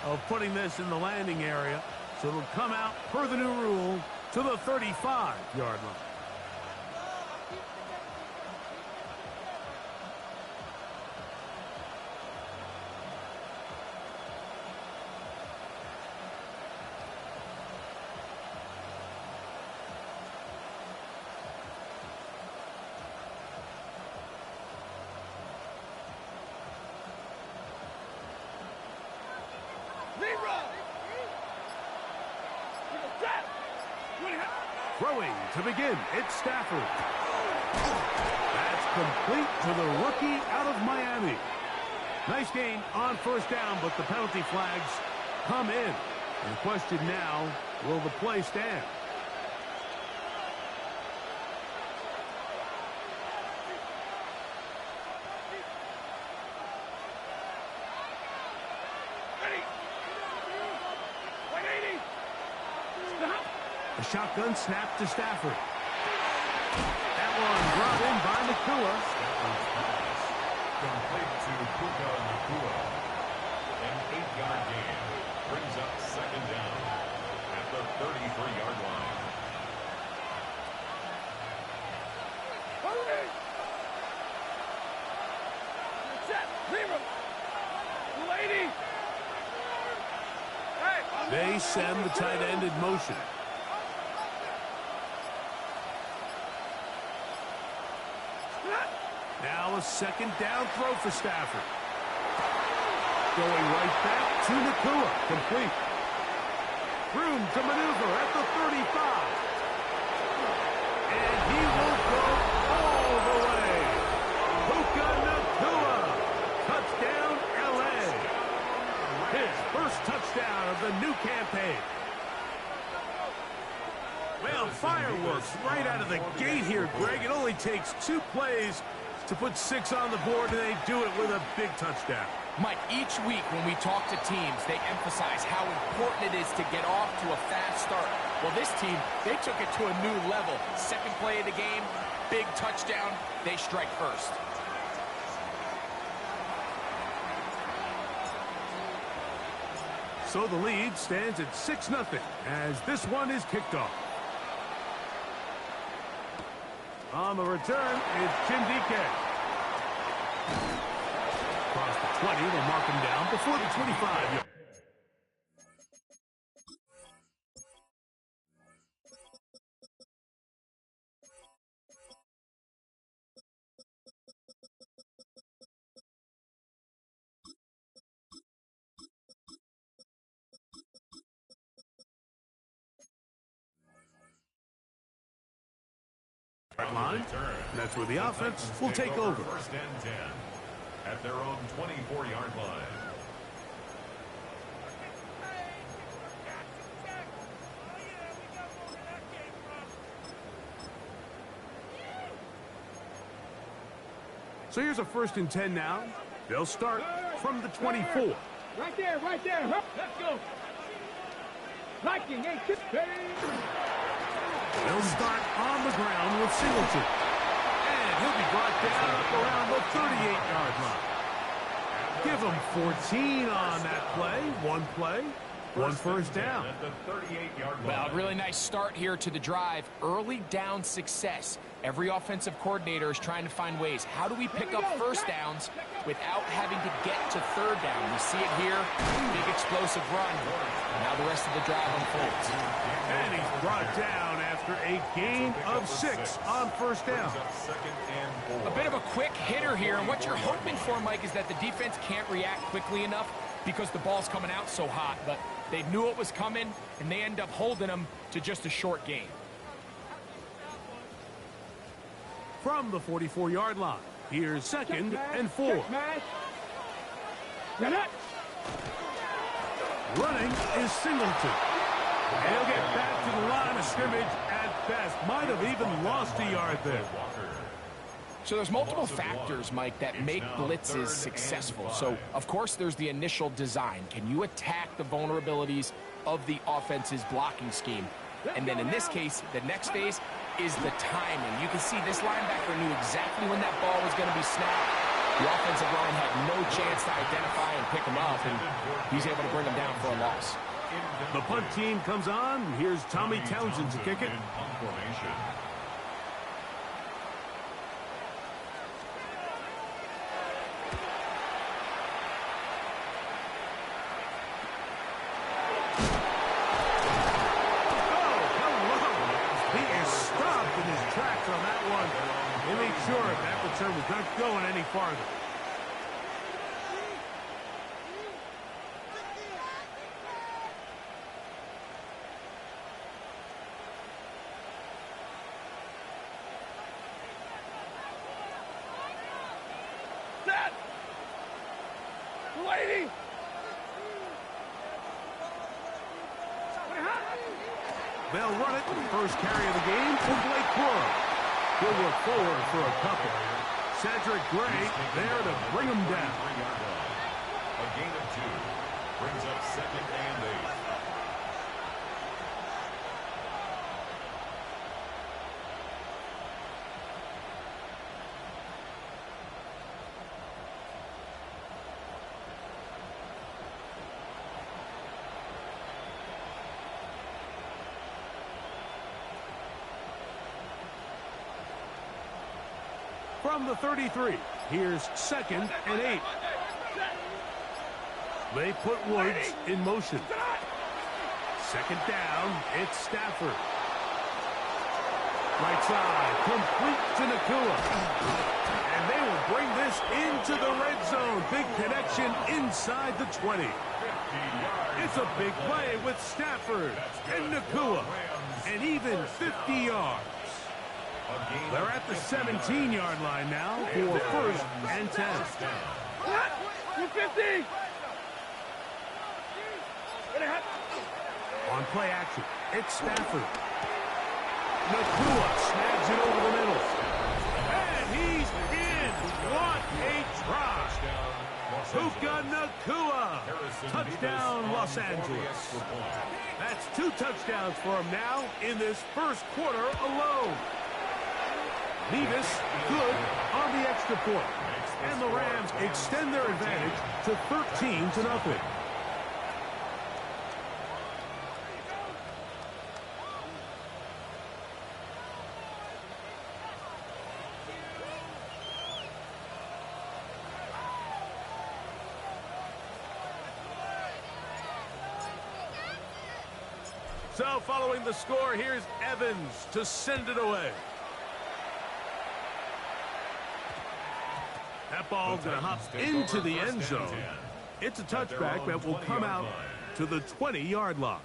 of putting this in the landing area. So it'll come out, per the new rule, to the 35-yard line. Throwing to begin, it's Stafford. That's complete to the rookie out of Miami. Nice gain on first down, but the penalty flags come in. And the question now, will the play stand? A shotgun snap to Stafford. That one brought in by Nakua. Complete to Puka Nakua. An 8-yard gain brings up second down at the 33-yard line. They send the tight end in motion. Now a second down throw for Stafford. Going right back to Nakua. Complete. Room to maneuver at the 35. And he will go all the way. Puka Nakua. Touchdown, L.A. His first touchdown of the new campaign. Well, fireworks right out of the gate here, Greg. It only takes 2 plays to put 6 on the board, and they do it with a big touchdown. Mike, each week when we talk to teams, they emphasize how important it is to get off to a fast start. Well, this team, they took it to a new level. Second play of the game, big touchdown, they strike first. So the lead stands at 6-0 as this one is kicked off. On the return, it's Chindike. Across the 20, they'll mark him down before the 25. Line. That's where the offense will take over. First and 10 at their own 24-yard line. So here's a 1st and 10 now. They'll start from the 24. Right there, right there. Let's go. Liking, hey, kiss, baby. They'll start on the ground with Singleton. And he'll be brought down up around the 38-yard line. Give him 14 on that play. One play, one first down. At the 38-yard line. Well, really nice start here to the drive. Early down success. Every offensive coordinator is trying to find ways. How do we pick up first downs without having to get to third down? We see it here. Big explosive run. Now the rest of the drive unfolds. And he's brought down after a gain of 6 on first down. A bit of a quick hitter here, and what you're hoping for, Mike, is that the defense can't react quickly enough because the ball's coming out so hot. But they knew it was coming, and they end up holding them to just a short gain. From the 44-yard line, here's 2nd and 4. Running is Singleton. And he'll get back to the line of scrimmage at best. Might have even lost a yard there. So there's multiple factors, Mike, that make blitzes successful. So, of course, there's the initial design. Can you attack the vulnerabilities of the offense's blocking scheme? And then in this case, the next phase is the timing. You can see this linebacker knew exactly when that ball was going to be snapped. The offensive line had no chance to identify and pick him up, and he's able to bring him down for a loss. The punt team comes on. Here's Tommy Townsend to kick it. On that one, they made sure that return was not going any farther. Set! Lady! They'll run it. First carry of the game for Blake Quirrell. He'll look forward for a couple. Cedric Gray there to bring him down. A gain of 2 brings up 2nd and 8. From the 33, here's 2nd and 8. They put Woods in motion. 2nd down, it's Stafford. Right side, complete to Nakua. And they will bring this into the red zone. Big connection inside the 20. It's a big play with Stafford and Nakua. And even 50 yards. They're at the 17-yard line now for 1st and 10. 250! On play action, it's Stafford. Nakua snags it over the middle. And he's in. What a try. Puka Nakua. Touchdown, Los Angeles. That's 2 touchdowns for him now in this first quarter alone. Nevis good on the extra point. And the Rams extend their advantage to 13-0. So following the score, here's Evans to send it away. That ball's going to hop into the end zone. It's a touchback that will come out to the 20-yard line.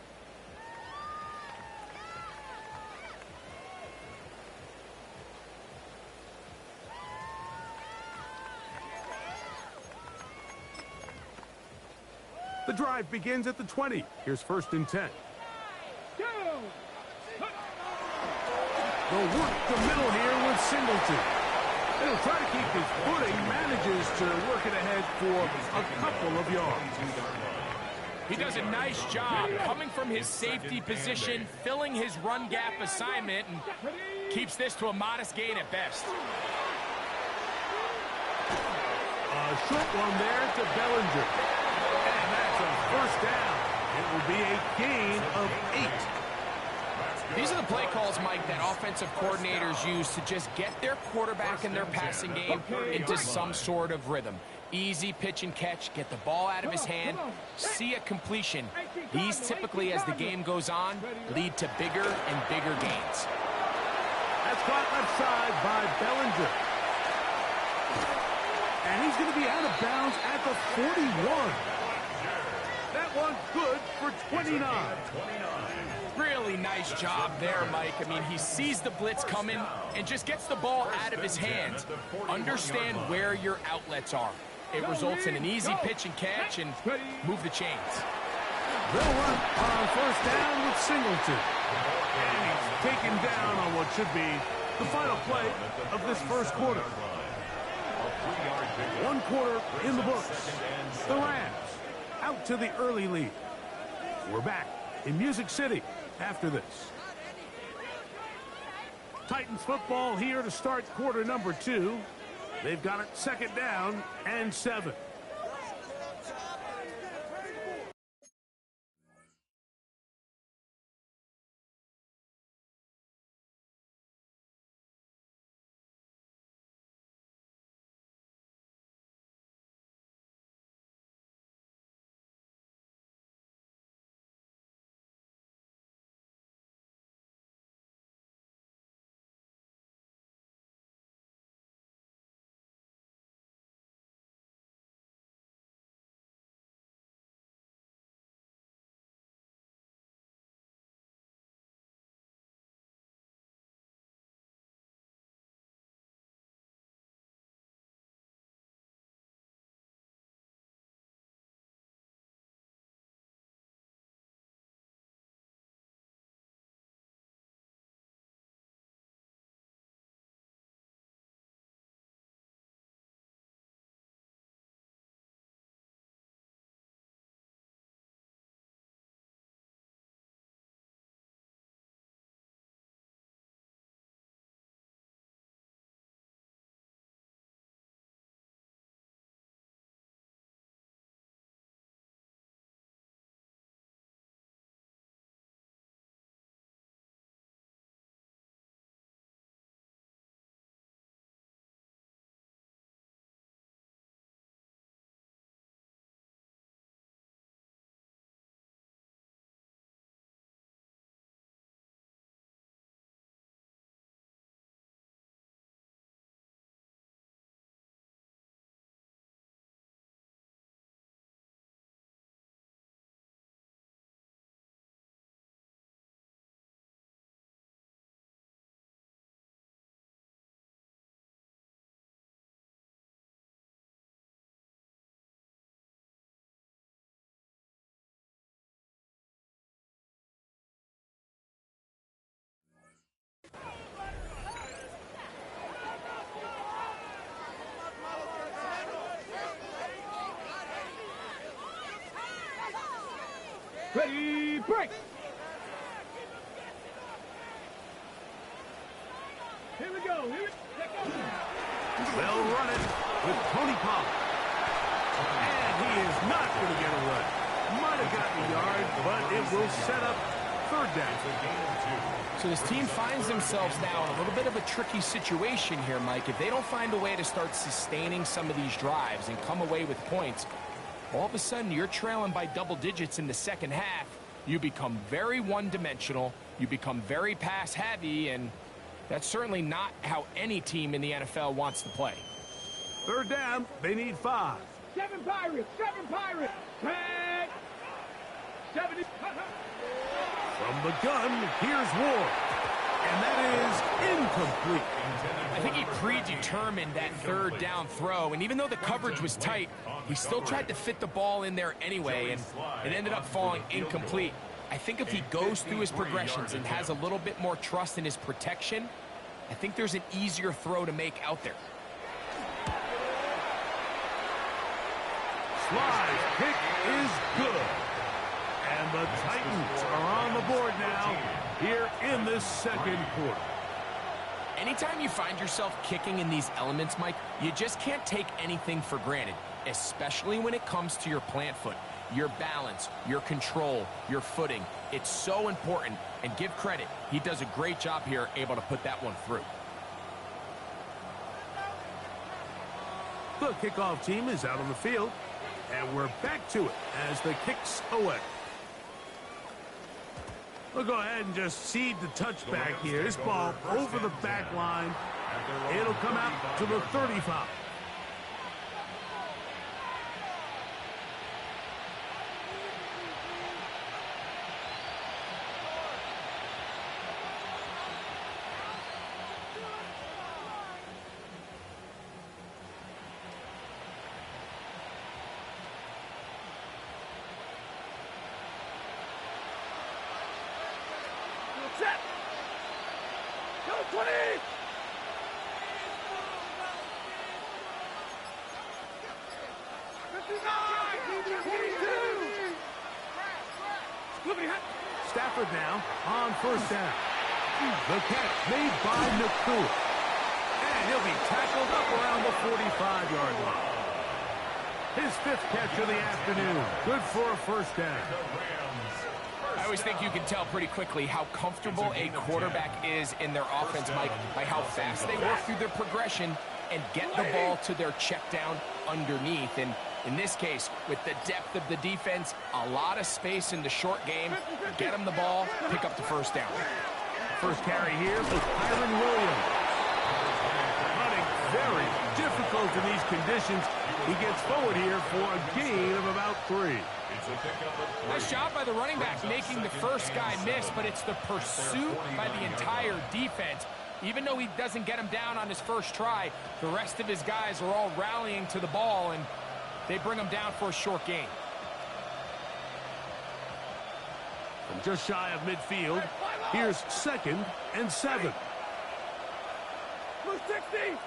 The drive begins at the 20. Here's 1st and 10. They'll work the middle here with Singleton. He'll try to keep his footing, manages to work it ahead for a couple of yards. He does a nice job coming from his safety position, filling his run gap assignment, and keeps this to a modest gain at best. A short one there to Bellinger. And that's a 1st down. It will be a gain of 8. These are the play calls, Mike, that offensive coordinators use to just get their quarterback and their passing game into some sort of rhythm. Easy pitch and catch, get the ball out of his hand, see a completion. These typically, as the game goes on, lead to bigger and bigger gains. That's caught left side by Bellinger. And he's going to be out of bounds at the 41. That one good for 29. Really nice job there, Mike. I mean, he sees the blitz coming and just gets the ball out of his hands. Understand where your outlets are. It results in an easy pitch and catch and move the chains. They'll run on 1st down with Singleton. And he's taken down on what should be the final play of this first quarter. 1 quarter in the books. The Rams out to the early lead. We're back in Music City after this. Titans football here to start quarter number 2. They've got it 2nd down and 7. Ready, break! Here we go, They'll run it with Tony Pollard. And he is not going to get away. Might have gotten a yard, but it will set up 3rd down. So this team finds themselves now in a little bit of a tricky situation here, Mike. If they don't find a way to start sustaining some of these drives and come away with points, all of a sudden you're trailing by double digits in the 2nd half. You become very one-dimensional. You become very pass-heavy, and that's certainly not how any team in the NFL wants to play. 3rd down, they need 5. 7 Pirates, 7 Pirates! Tag! 70. From the gun, here's Ward. And that is incomplete. I think he predetermined that 3rd down throw, and even though the coverage was tight, he still tried to fit the ball in there anyway, and it ended up falling incomplete. I think if he goes through his progressions and has a little bit more trust in his protection, I think there's an easier throw to make out there. Slide kick is good. And the Titans are on the board now here in this 2nd quarter. Anytime you find yourself kicking in these elements, Mike, you just can't take anything for granted, especially when it comes to your plant foot, your balance, your control, your footing. It's so important, and give credit. He does a great job here, able to put that one through. The kickoff team is out on the field, and we're back to it as the kick's away. We'll go ahead and just seed the touchback here. This ball over the back line. It'll come out to the 35. Set! Go 20! Stafford now on 1st down. The catch made by McCool. And he'll be tackled up around the 45-yard line. His 5th catch of the afternoon. Good for a first down. I always think you can tell pretty quickly how comfortable a quarterback is in their offense, Mike, by how fast they work through their progression and get the ball to their check down underneath. And in this case, with the depth of the defense, a lot of space in the short game, get them the ball, pick up the first down. First carry here was Kyron Williams. Running very difficult in these conditions. He gets forward here for a gain of about 3. Nice job by the running back making the first guy miss, but it's the pursuit by the entire defense. Even though he doesn't get him down on his first try, the rest of his guys are all rallying to the ball, and they bring him down for a short gain. From just shy of midfield, here's 2nd and 7. Blue 60.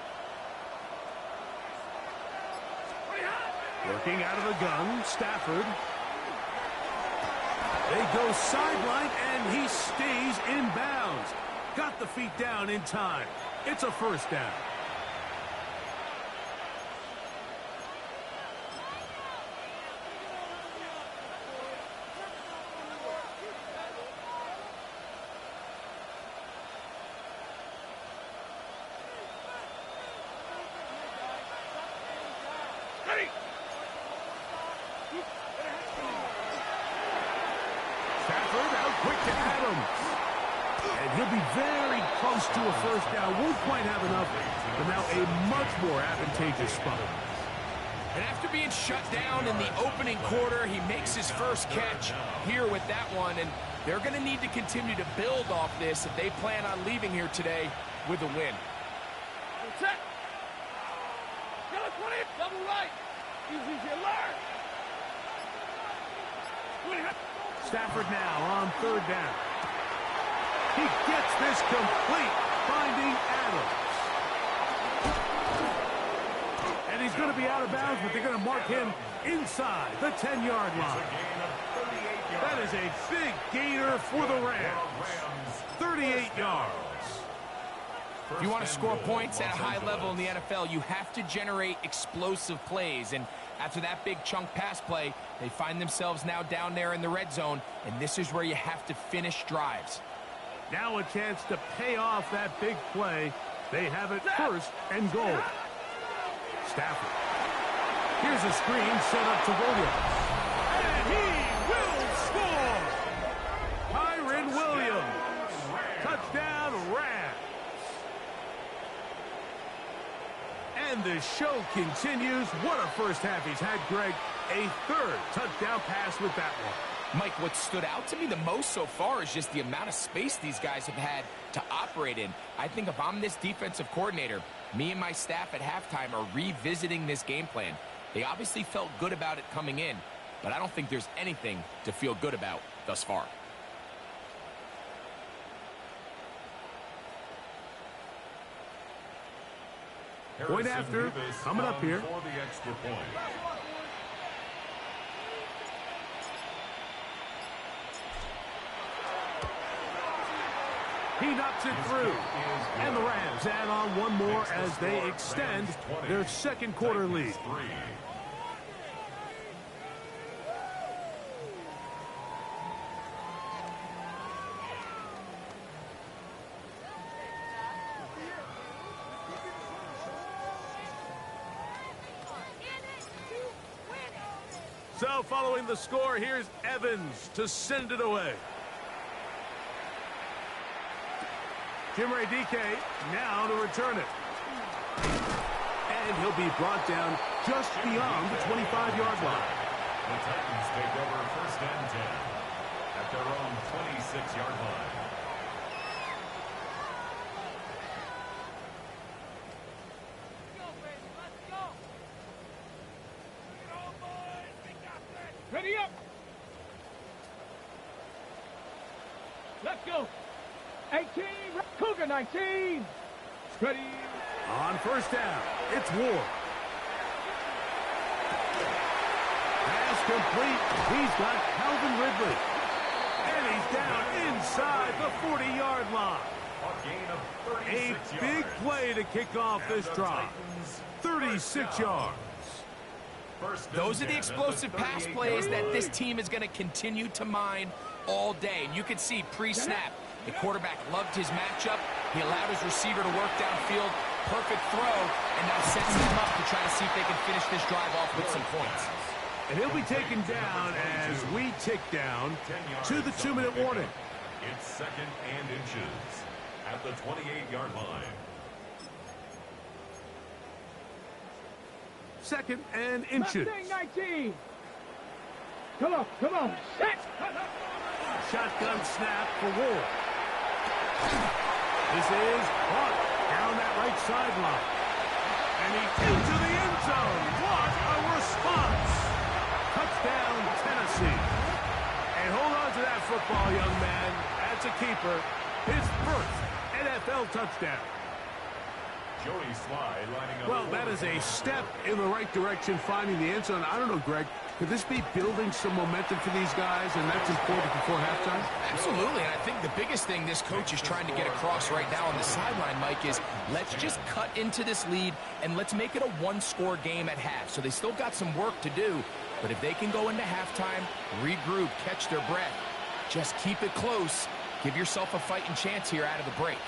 Working out of the gun, Stafford. They go sideline, and he stays in bounds. Got the feet down in time. It's a first down. Stafford out quick to Adams. And he'll be very close to a first down. Won't quite have enough, but now a much more advantageous spot. And after being shut down in the opening quarter, he makes his first catch here with that one, and they're going to need to continue to build off this if they plan on leaving here today with a win. Set. Yellow 20. Double right. Easy to learn. Stafford now on 3rd down. He gets this complete, finding Adams. And he's going to be out of bounds, but they're going to mark him inside the 10-yard line. That is a big gainer for the Rams. 38 yards. If you want to score points at a high level in the NFL, you have to generate explosive plays. And after that big chunk pass play, they find themselves now down there in the red zone, and this is where you have to finish drives. Now a chance to pay off that big play. They have it 1st and goal. Stafford. Here's a screen set up to Williams. And he will score! Kyron Williams. Touchdown, Rams. And the show continues. What a first half he's had, Greg. A 3rd touchdown pass with that one. Mike, what stood out to me the most so far is just the amount of space these guys have had to operate in. I think if I'm this defensive coordinator, me and my staff at halftime are revisiting this game plan. They obviously felt good about it coming in, but I don't think there's anything to feel good about thus far. Point after, coming up here. For the extra point. He knocks it through. And the Rams add on one more as they extend their 2nd quarter lead. So following the score, here's Evans to send it away. Jim Ray DK now to return it. And he'll be brought down just beyond the 25-yard line. The Titans take over 1st and 10 at their own 26-yard line. Ready up. Let's go. 18. Cougar 19. Ready. On 1st down, it's Ward. Pass complete. He's got Calvin Ridley. And he's down inside the 40-yard line. A gain of A 36 yards. big play to kick off And this the drive. Titans 36 yards. First and Those are 10 the at explosive pass 38 plays yard that line. this team is going to continue to mine all day. And you can see pre-snap, the quarterback loved his matchup. He allowed his receiver to work downfield. Perfect throw, and now sets them up to try to see if they can finish this drive off with some points. And he'll be taken down as we tick down 10 yards to the on 2-minute pickup. warning. It's second and inches at the 28-yard line. Second and inches. Mustang 19. Come on. Set. Shotgun snap for Ward. This is caught down that right sideline. And he's into the end zone. What a response. Touchdown, Tennessee. And hold on to that football, young man. That's a keeper. His first NFL touchdown. Joey Sly lining up. Well, that is a step in the right direction, finding the end zone. I don't know, Greg. Could this be building some momentum for these guys, and that's important before halftime? Absolutely, and I think the biggest thing this coach is trying to get across right now on the sideline, Mike, is let's just cut into this lead, and let's make it a one-score game at half. So they still got some work to do, but if they can go into halftime, regroup, catch their breath, just keep it close, give yourself a fighting chance here out of the break.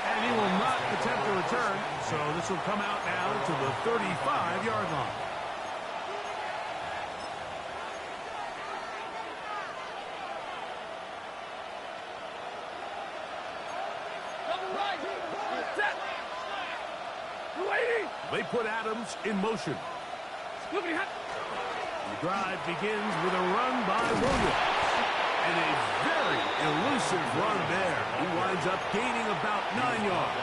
And he will not attempt to return, so this will come out now to the 35-yard line. They put Adams in motion. The drive begins with a run by Williams. And a very elusive run there. He winds up gaining about 9 yards.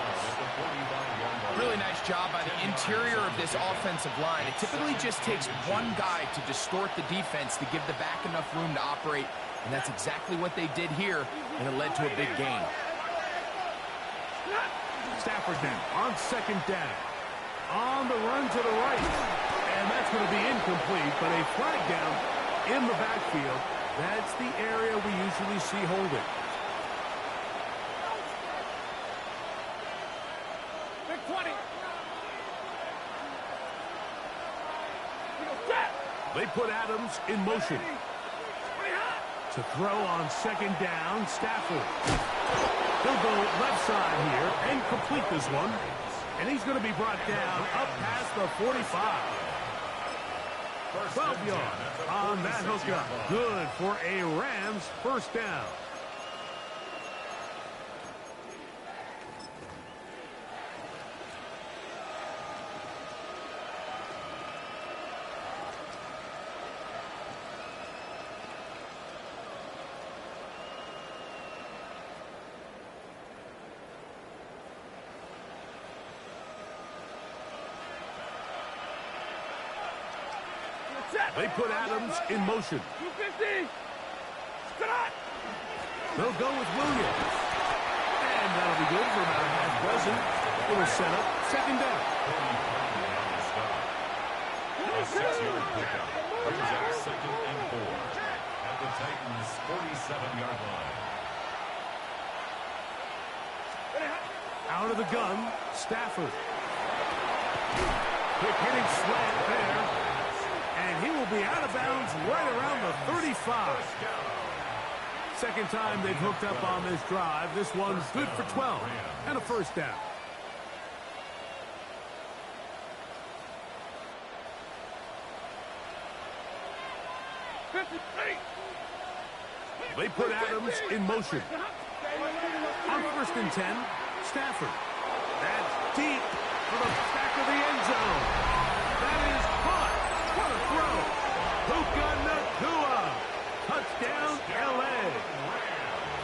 Really nice job by the interior of this offensive line. It typically just takes one guy to distort the defense to give the back enough room to operate, and that's exactly what they did here, and it led to a big gain. Stafford now on second down. On the run to the right. And that's going to be incomplete, but a flag down in the backfield. That's the area we usually see holding. Big 20. They put Adams in motion. To throw on second down, Stafford. He'll go left side here and complete this one. And he's going to be brought down up past the 45. 12 yards on that hookup. Good for a Rams first down. They put Adams in motion. 250. They'll go with Williams. And that'll be good for about a half dozen. It'll set up second down. A 6-yard pickup brings up second and 4 at the Titans' 47-yard line. Out of the gun, Stafford. Quick hitting slant there. And he will be out of bounds right around the 35. Second time they've hooked up on this drive. This one's good for 12 and a first down. They put Adams in motion. On first and 10, Stafford. That's deep for the back of the end zone. That is caught. What a throw. Puka Nacua. Touchdown, L.A.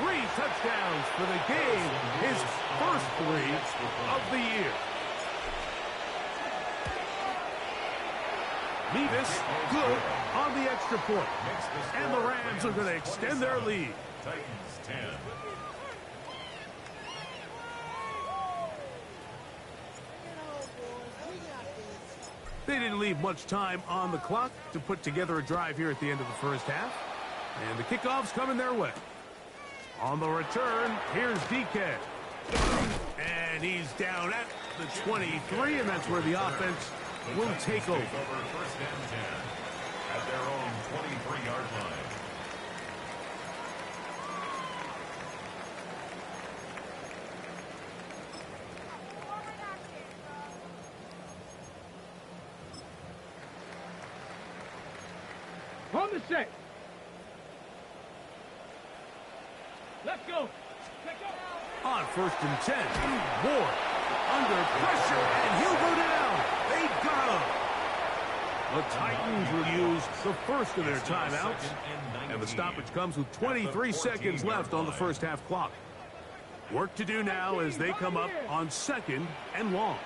3 touchdowns for the game. His first 3 of the year. Mevis good on the extra point. And the Rams are going to extend their lead. Titans 10. They didn't leave much time on the clock to put together a drive here at the end of the first half. And the kickoff's coming their way. On the return, here's DK. And he's down at the 23, and that's where the offense will take over. First and 10 at their own 23-yard line. On the set. Let's go. Let's go. On first and 10, Ward under pressure, and he'll go down. They got him. The Titans will use the first of their timeouts, and the stoppage comes with 23 seconds left on the first half clock. Work to do now as they come up on second and long.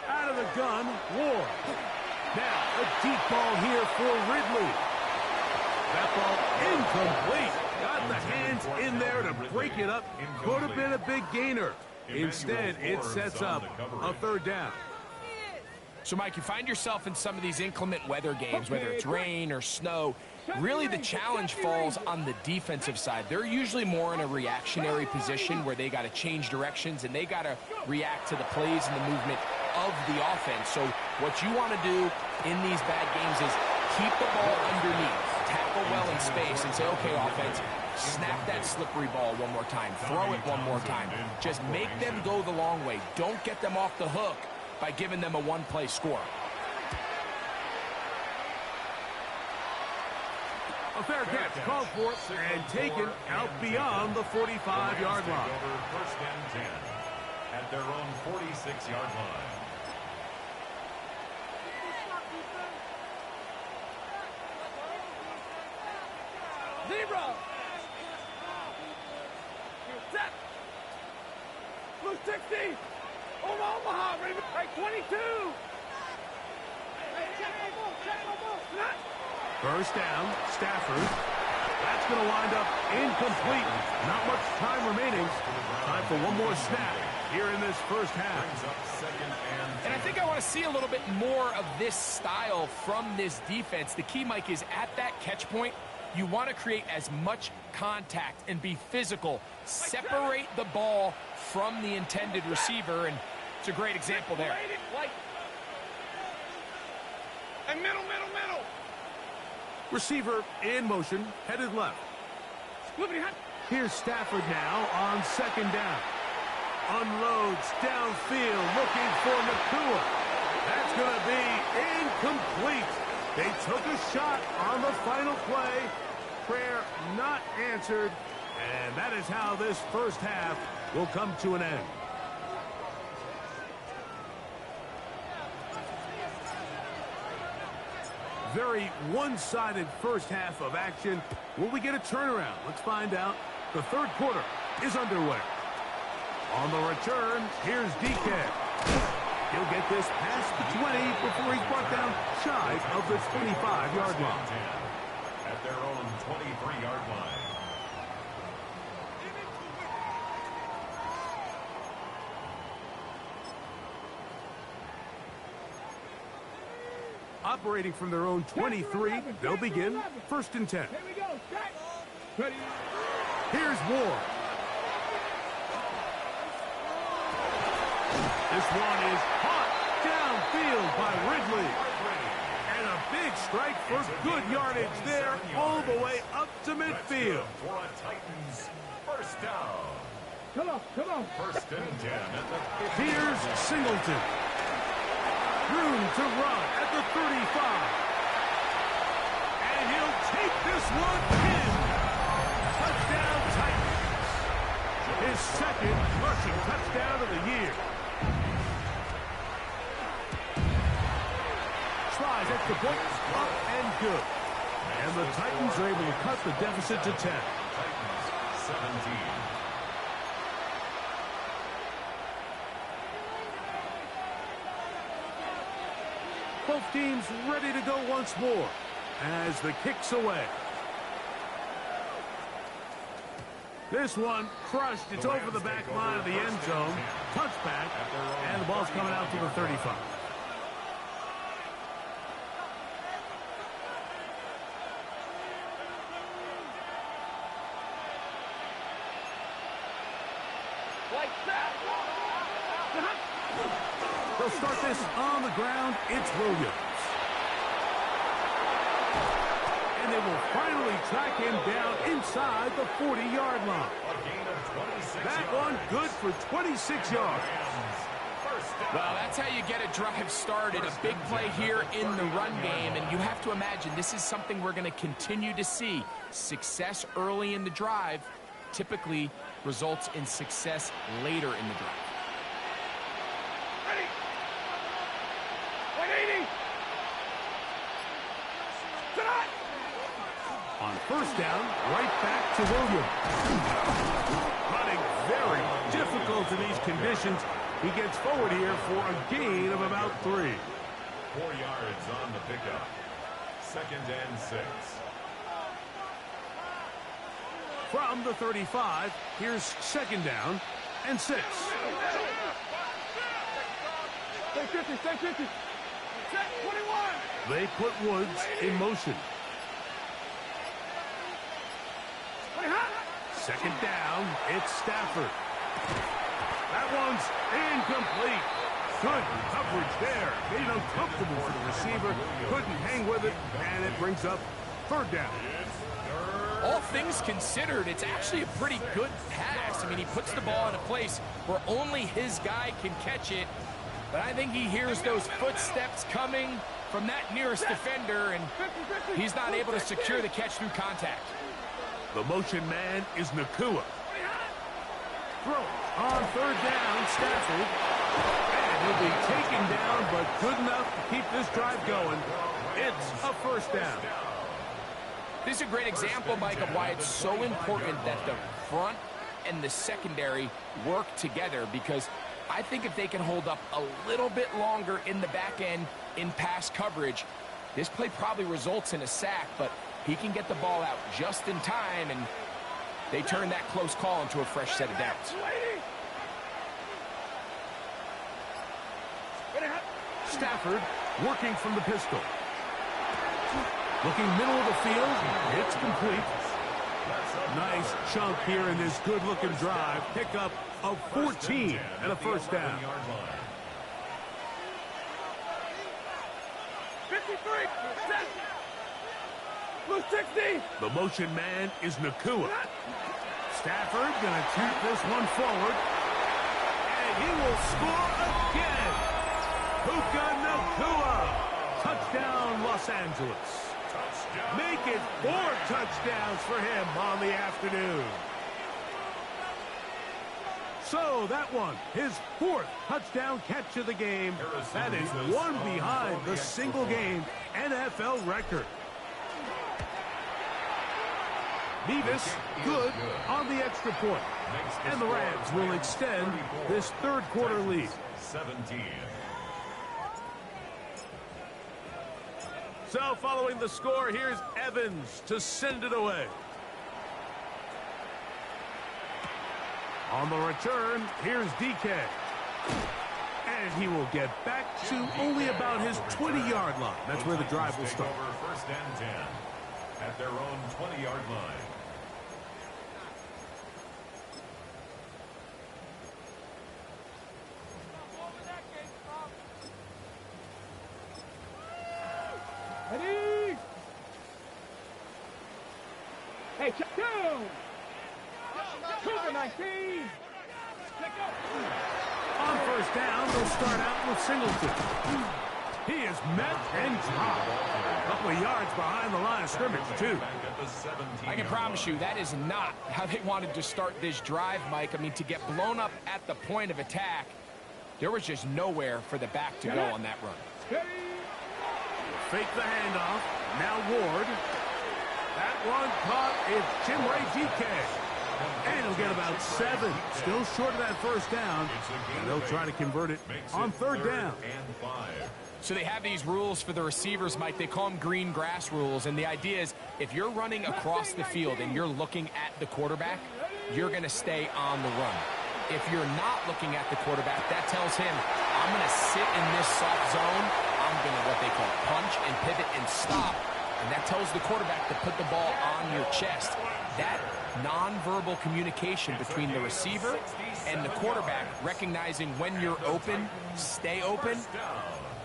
Out of the gun, Ward. Now, a deep ball here for Ridley. That ball incomplete. Got the hands in there to break it up. Could have been a big gainer. Instead, it sets up a third down. So, Mike, you find yourself in some of these inclement weather games, whether it's rain or snow. Really, the challenge falls on the defensive side. They're usually more in a reactionary position where they got to change directions and they got to react to the plays and the movement of the offense. So what you want to do in these bad games is keep the ball underneath, tackle well in space, and say, okay, offense, snap that slippery ball one more time, throw it one more time. Just make them go the long way. Don't get them off the hook by giving them a one-play score. A fair catch called for and taken out beyond the 45-yard line. First and 10 at their own 46-yard line. Zero. Set. Blue 60. Over Omaha. Right 22. Hey, check the ball. Check the ball. First down, Stafford. That's going to wind up incomplete. Not much time remaining. Time for one more snap here in this first half. And I think I want to see a little bit more of this style from this defense. The key, Mike, is at that catch point, you want to create as much contact and be physical. Separate the ball from the intended receiver, and it's a great example there. And middle. Receiver in motion, headed left. Here's Stafford now on second down. Unloads downfield, looking for Nakua. That's going to be incomplete. They took a shot on the final play. Prayer not answered. And that is how this first half will come to an end. Very one-sided first half of action. Will we get a turnaround? Let's find out. The third quarter is underway. On the return, here's DK. He'll get this past the 20 before he's brought down shy of the 25-yard line. At their own 23-yard line. Operating from their own 23, they'll begin first and 10. Here we go. Ready. Here's Ward. This one is caught downfield by Ridley. And a big strike for good yardage there all the way up to midfield. For a Titans first down. Come on. First and 10 at the 50. Here's Singleton. Room to run at the 35. And he'll take this one in. Touchdown Titans. His second rushing touchdown of the year. Slides extra point, up and good. And the Titans are able to cut the deficit to 10. Titans 17. Both teams ready to go once more as the kick's away. This one crushed. It's over the back line of the end zone. Touchback, and the ball's coming out to the 35. They'll start this on the ground. It's Williams. And they will finally track him down inside the 40-yard line. That one good for 26 yards. Well, that's how you get a drive started. A big play here in the run game, and you have to imagine this is something we're going to continue to see. Success early in the drive typically results in success later in the drive. Ready. 180. Tonight. On first down, right back to Williams. Running very difficult in these conditions. He gets forward here for a gain of about 3. 4 yards on the pickup. 2nd and 6. From the 35, here's 2nd down and 6. Stay 50, stay 50. Set 21. They put Woods in motion. 2nd down, it's Stafford. That one's incomplete. Good coverage there. Made it uncomfortable for the receiver. Couldn't hang with it, and it brings up 3rd down. All things considered, it's actually a pretty good pass. I mean, he puts the ball in a place where only his guy can catch it. But I think he hears those footsteps coming from that nearest defender, and he's not able to secure the catch through contact. The motion man is Nakua. Throw on 3rd down, Stafford. And he'll be taken down, but good enough to keep this drive going. It's a 1st down. This is a great example, Mike, of why it's so important that the front and the secondary work together, because I think if they can hold up a little bit longer in the back end in pass coverage, this play probably results in a sack, but he can get the ball out just in time, and they turn that close call into a fresh set of downs. Stafford working from the pistol. Looking middle of the field. It's complete. Nice chunk here in this good-looking drive. Pickup of 14 and a 1st down. 53. Set. Blue 60. The motion man is Nakua. Stafford going to tap this one forward. And he will score again. Puka Nakua. Touchdown, Los Angeles. Make it 4 touchdowns for him on the afternoon. So that one, his 4th touchdown catch of the game. That is one behind the single-game NFL record. Nevis good on the extra point. And the Rams will extend this 3rd quarter lead. 17. So following the score, here's Evans to send it away. On the return, here's DK. And he will get back to only about his 20-yard line. That's where the drive will start. Over 1st and 10 at their own 20-yard line. Ready. Hey, check 2. Cougar 19. On 1st down, they'll start out with Singleton. He is met and dropped. A couple of yards behind the line of scrimmage, too. I can promise you that is not how they wanted to start this drive, Mike. I mean, to get blown up at the point of attack, there was just nowhere for the back to go on that run. Fake the handoff. Now Ward. That one caught. It's Chinwe DK. And he'll get about 7. Still short of that 1st down. And they'll try to convert it on 3rd down. So they have these rules for the receivers, Mike. They call them green grass rules. And the idea is if you're running across the field and you're looking at the quarterback, you're going to stay on the run. If you're not looking at the quarterback, that tells him, I'm going to sit in this soft zone. I'm going to what they call punch and pivot and stop. and that tells the quarterback to put the ball on your chest. That nonverbal communication between the receiver and the quarterback, recognizing when you're open, stay open,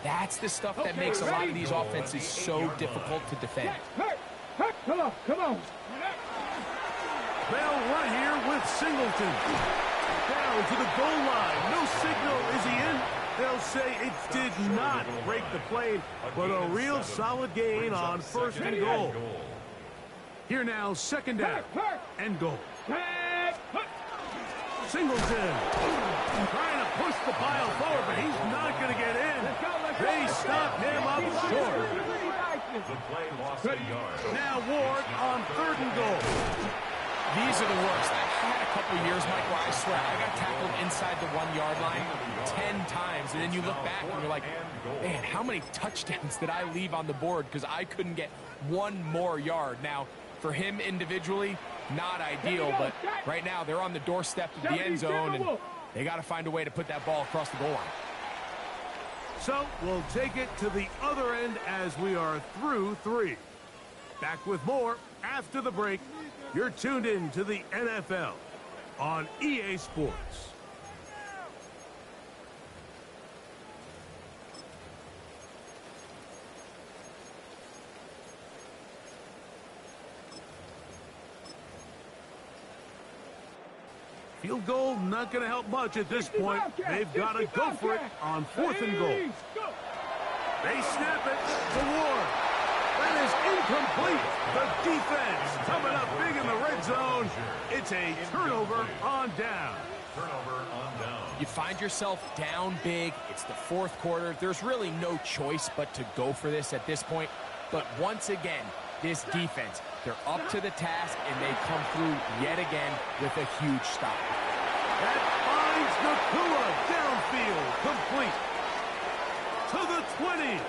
that's the stuff that makes a lot of these offenses so difficult to defend. Come on, come on. Bell right here with Singleton. Down to the goal line. No signal. Is he in? They'll say it did not break the plane, but a real solid gain on first and goal. Here now, second down and goal. Singleton trying to push the pile forward, but he's not going to get in. They stop him up short. The play lost a yard. Now Ward on third and goal. These are the worst. I've had a couple years, Mike, where I swear I got tackled inside the 1 yard line 10 times, and then you look back and you're like, man, how many touchdowns did I leave on the board because I couldn't get one more yard? Now, for him individually, not ideal, but right now they're on the doorstep of the end zone, and they got to find a way to put that ball across the goal line. So we'll take it to the other end as we are through 3. Back with more after the break. You're tuned in to the NFL on EA Sports. Field goal not going to help much at this point. They've got to go for it on 4th and goal. They snap it to Ward. That is incomplete. The defense coming up big in the red zone. It's a turnover on down. Turnover on down. You find yourself down big. It's the 4th quarter. There's really no choice but to go for this at this point. But once again, this defense, they're up to the task, and they come through yet again with a huge stop. That finds Nakua downfield, complete to the 20.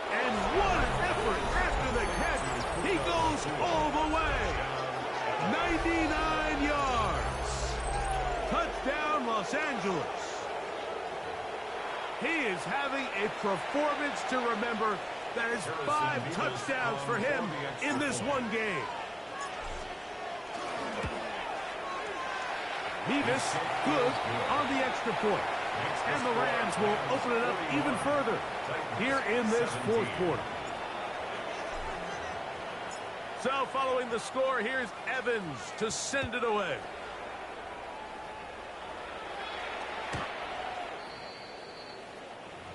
And what an effort after the catch. He goes all the way. 99 yards. Touchdown, Los Angeles. He is having a performance to remember. That is 5 touchdowns for him in this one game. Nevis, good on the extra point. And the Rams will open it up even further here in this 4th quarter. So following the score, here's Evans to send it away.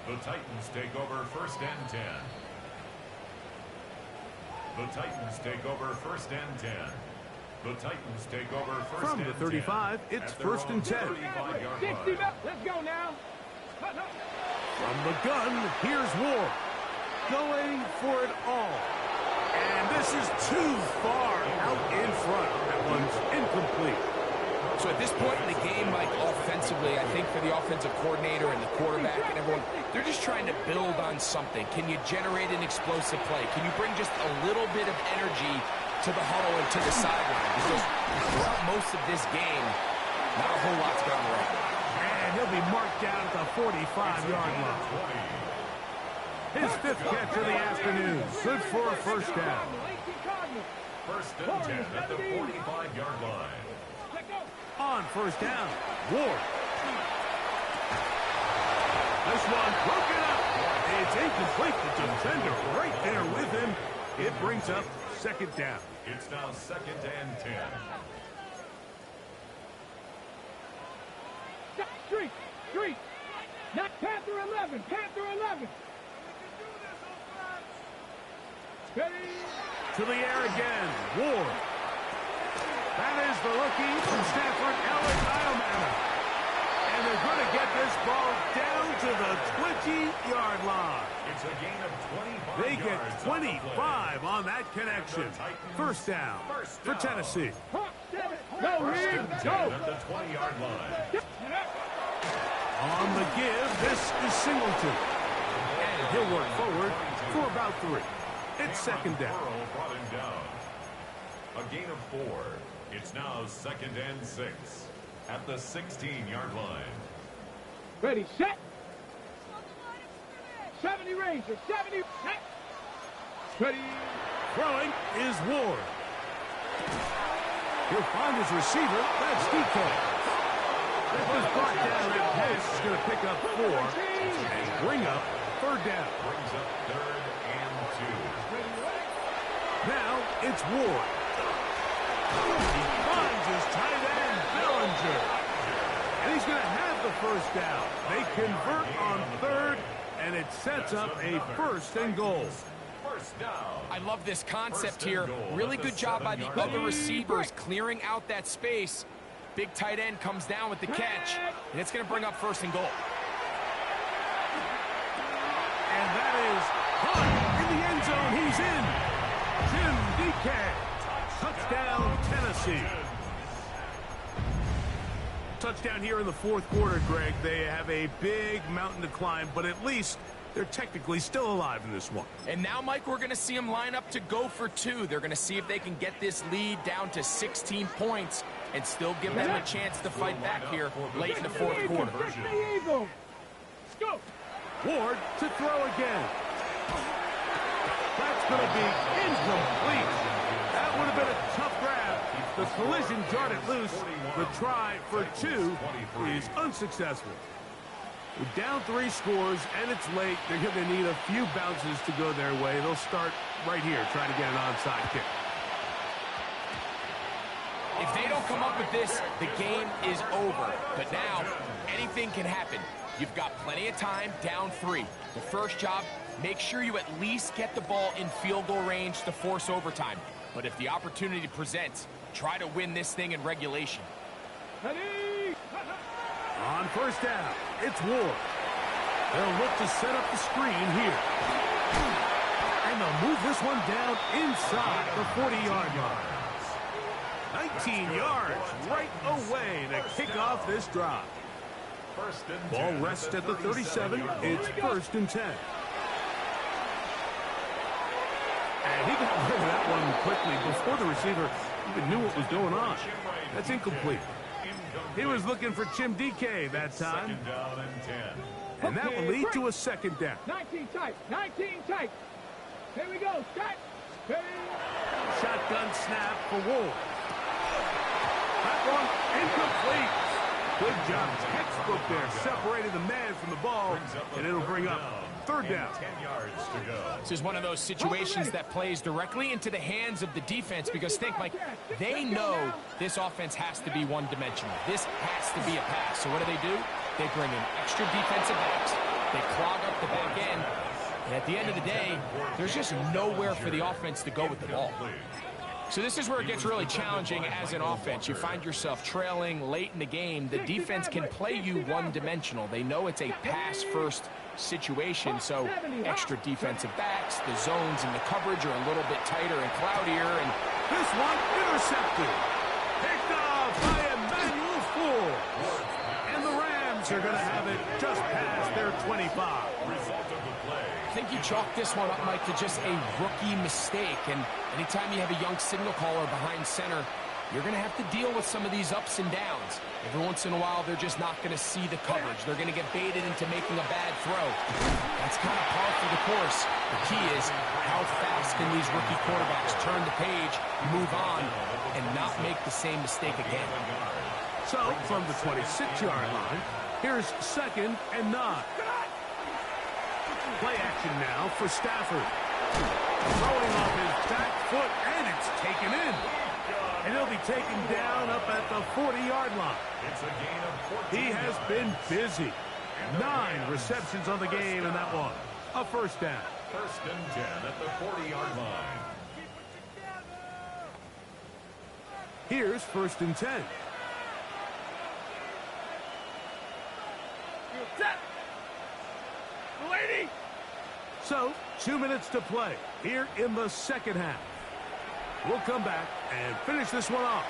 The Titans take over 1st and 10. The Titans take over 1st and 10. The Titans take over 1st From and the 35, 10. it's 1st and 10. 60, let's go now. From the gun, here's Ward. Going for it all. And this is too far out in front. That one's incomplete. So at this point in the game, Mike, offensively, I think for the offensive coordinator and the quarterback and everyone, they're just trying to build on something. Can you generate an explosive play? Can you bring just a little bit of energy to the huddle and to the sideline? Because throughout most of this game, not a whole lot's gone right. And he'll be marked down at the 45-yard line. His 5th catch of the afternoon. Good for a 1st down. 1st and 10 at the 45-yard line. On 1st down, Ward. This one broken up. It's incomplete. The defender right there with him. It brings up 2nd down. It's now 2nd and 10. Street. Not Panther 11. Panther 11. Ready. To the air again, Ward. That is the rookie from Stanford, Alex Iomana. And they're going to get this ball down to the 20-yard line. It's a gain of 25 They get yards 25 on that connection. 1st down for Tennessee. Go, First Reed. and 10 Go. at the 20-yard line. On the give, this is Singleton. And he'll work forward for about 3. It's 2nd down. Burrow brought him down. A gain of 4. It's now 2nd and 6 at the 16-yard line. Ready, set. 70 Ranger, 70. Set. Ready. Throwing is Ward. He'll find his receiver. That's DK. If this brought down at pace, is going to pick up 4 and bring up third down. Brings up 3rd and 2. Now it's Ward. He finds his tight end, Bellinger. And he's going to have the first down. They convert on 3rd, and it sets up a 1st and goal. First down. I love this concept here. Really good job by the other receivers clearing out that space. Big tight end comes down with the catch, and it's going to bring up 1st and goal. And that is caught in the end zone. He's in. Jim DK. Touchdown, Tennessee. Touchdown here in the 4th quarter, Greg. They have a big mountain to climb, but at least they're technically still alive in this one. And now, Mike, we're going to see them line up to go for 2. They're going to see if they can get this lead down to 16 points and still give them a chance to fight back here late in the 4th quarter. Let's go. Ward to throw again. That's going to be incomplete. That would have been a tough grab. The collision jarred it loose. The try for 2 is unsuccessful. We're down 3 scores, and it's late. They're going to need a few bounces to go their way. They'll start right here, trying to get an onside kick. If they don't come up with this, the game is over. But now, anything can happen. You've got plenty of time, down 3. The first job, make sure you at least get the ball in field goal range to force overtime. But if the opportunity presents, try to win this thing in regulation. Ready. On first down, it's Ward. They'll look to set up the screen here. And they'll move this one down inside the 40-yard line. 19 yards right away to kick off this drive. Ball rests at the 37. It's 1st and 10. And he got rid of that one quickly before the receiver even knew what was going on. That's incomplete. He was looking for Jim DK that time. And that will lead to a 2nd down. 19 tight. 19 tight. Here we go. Start. Ready. Shotgun snap for Ward. That one incomplete. Good job. Textbook there. Separating the man from the ball. And it'll bring up 3rd down. 10 yards to go. This is one of those situations that plays directly into the hands of the defense because think, Mike, they know this offense has to be one-dimensional. This has to be a pass. So what do? They bring in extra defensive backs. They clog up the back end. And at the end of the day, there's just nowhere for the offense to go with the ball. So this is where it gets really challenging as an offense. You find yourself trailing late in the game. The defense can play you one-dimensional. They know it's a pass-first situation, so extra defensive backs, the zones and the coverage are a little bit tighter and cloudier. And this one intercepted. Picked off by Emmanuel Ford. And the Rams are going to have it just past their 25. I think you chalk this one up, Mike, to just a rookie mistake. And anytime you have a young signal caller behind center, you're going to have to deal with some of these ups and downs. Every once in a while, they're just not going to see the coverage. They're going to get baited into making a bad throw. That's kind of par for the course. The key is how fast can these rookie quarterbacks turn the page, move on, and not make the same mistake again. So, from the 26-yard line, here's 2nd and 9. Play action now for Stafford. Throwing off his back foot, and it's taken in. And he'll be taken down up at the 40-yard line. It's a gain of 14. He has been busy. 9 receptions on the game, and that one, a 1st down. 1st and 10 at the 40-yard line. Here's 1st and 10. Lady. So, 2 minutes to play here in the 2nd half. We'll come back and finish this one off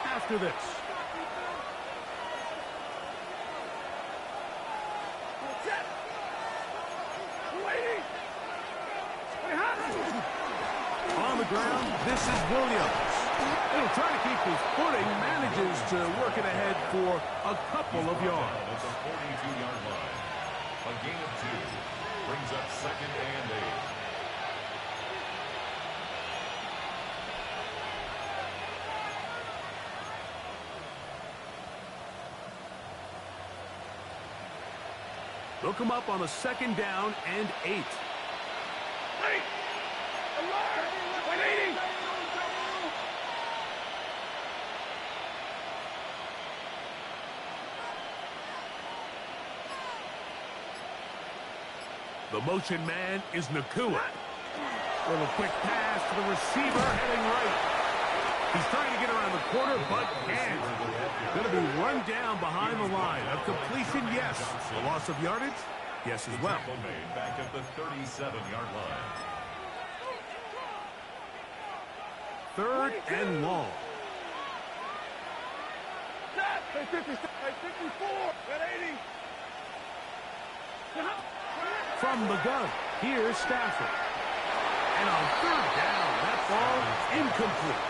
after this. On the ground, this is Williams. He'll try to keep his footing, manages to work it ahead for a couple of yards. At the 42-yard line. A gain of 2. Brings up 2nd and 8. Look him up on a 2nd down and 8. The motion man is Nakua. Little quick pass to the receiver heading right. He's trying to get around the corner, but can't. Going to be run down behind the line. A completion, yes. A loss of yardage, yes as well. Made back at the 37-yard line. 3rd and long. 54, 80. From the gun, here's Stafford. And on 3rd down, that ball incomplete.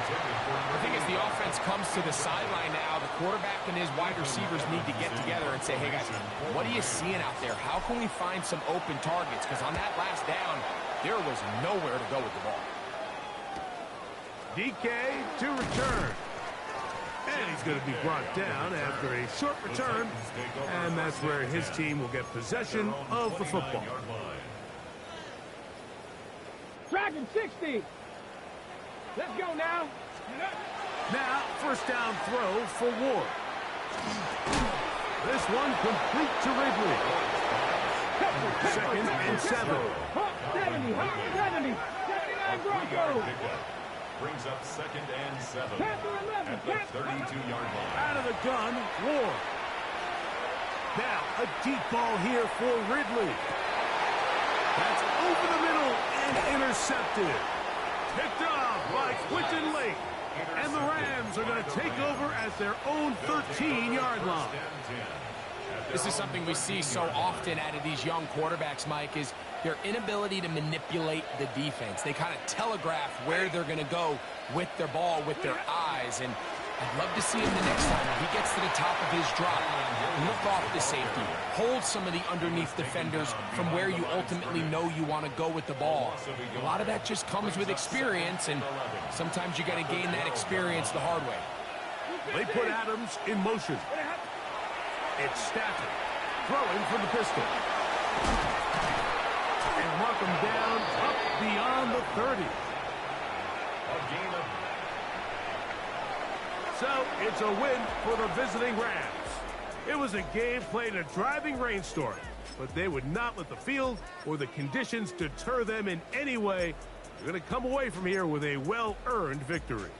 I think as the offense comes to the sideline now, the quarterback and his wide receivers need to get together and say, hey guys, what are you seeing out there? How can we find some open targets? Because on that last down, there was nowhere to go with the ball. DK to return. And he's going to be brought down after a short return. And that's where his team will get possession of the football. Tracking 60. Let's go now. Now, 1st down throw for Ward. This one complete to Ridley. 2nd and 7. 70, 79 Broncos. Brings up 2nd and 7 at the 32-yard line. Out of the gun, Ward. Now, a deep ball here for Ridley. That's over the middle and intercepted. Picked off by Quinton Lake. And the Rams are going to take over at their own 13-yard line. This is something we see so often out of these young quarterbacks, Mike, is their inability to manipulate the defense. They kind of telegraph where they're going to go with their ball, with their eyes. And I'd love to see him the next time when he gets to the top of his drop. Look off the safety. Hold some of the underneath defenders from where you ultimately know you want to go with the ball. A lot of that just comes with experience, and sometimes you got to gain that experience the hard way. They put Adams in motion. It's Stafford throwing from the pistol. And mark him down up beyond the 30. So it's a win for the visiting Rams. It was a game played in a driving rainstorm, but they would not let the field or the conditions deter them in any way. They're going to come away from here with a well-earned victory.